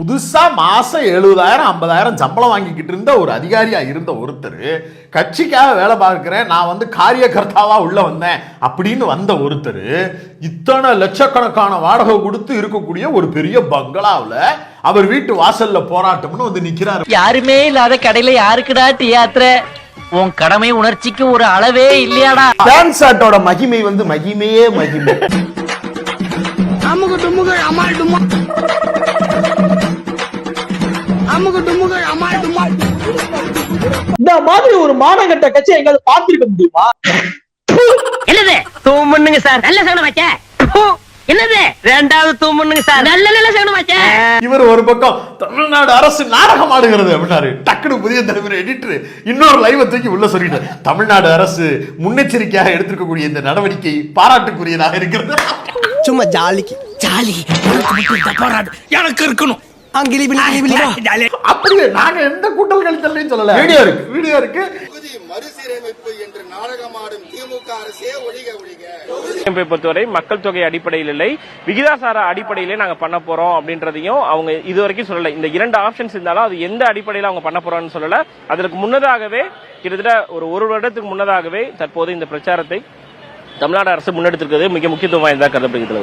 புதுசா மாசம் 70,000 50,000 சம்பளம் வாங்கிக்கிட்டு இருந்த ஒரு அதிகாரியா இருந்த ஒருத்தர், கட்சிக்காக வேலை பார்க்கிறேன், நான் வந்து காரியகர்த்தாவா உள்ள வந்தேன் அப்படின்னு வந்த ஒருத்தர், இத்தனை லட்சக்கணக்கான வாடகை கொடுத்து இருக்கக்கூடிய ஒரு பெரிய பங்களாவுல அவர் வீட்டு வாசல்ல போராட்டம்னு வந்து நிக்கிறாரு. யாருமே இல்லாத கடையில யாருக்குடா தியாத்திர? உன் கடமை உணர்ச்சிக்கு ஒரு அளவே இல்லையாடா? டான்ஸ் ஆட்டோட மகிமை வந்து மகிமையே மகிமை. இந்த மாதிரி ஒரு மானகட்ட கட்சி எங்காவது பார்த்திருக்க முடியுமா? என்னது தூமுன்னுங்க சார், நல்ல சவுண்ட் வச்ச. என்னது ரெண்டாவது தூமுன்னுங்க சார், நல்ல சவுண்ட் வச்ச. இவர் ஒரு பக்கம் தமிழ்நாடு அரசு நாடகம் ஆடுகிறது அப்படின்னாரு. டக்குனு புதிய தலைவர் எடிட்டர் இன்னொரு லைவ் தூக்கி உள்ள சொல்லிட்டு, தமிழ்நாடு அரசு முன்னெச்சரிக்கையாக எடுத்திருக்கக்கூடிய இந்த நடவடிக்கை பாராட்டுக்குரியதாக இருக்கிறது. சும்மா ஜாலிக்கு ஜாலி எனக்கு இருக்கணும். அப்படியே நாங்க எந்த கூட்டல் கழித்தலையும் சொல்லல. வீடியோ இருக்கு. மறுசீரமைப்பு என்று நாடகமாடும் திமுக அரசே ஒழிக ஒழிக. பொறுத்தவரை மக்கள் தொகை அடிப்படையில் இல்லை, விகிதாசார அடிப்படையிலே நாங்க பண்ண போறோம் அப்படின்றதையும் அவங்க இதுவரைக்கும் சொல்லல. இந்த 2 ஆப்ஷன்ஸ் இருந்தாலும் அது எந்த அடிப்படையில் அவங்க பண்ண போறோம்னு சொல்லல. அதற்கு முன்னதாகவே கிட்டத்தட்ட ஒரு வருடத்துக்கு முன்னதாகவே தற்போது இந்த பிரச்சாரத்தை தமிழ்நாடு அரசு முன்னெடுத்திருக்கிறது மிக முக்கியத்துவம் வாய்ந்ததாக கருதப்படுகிறது.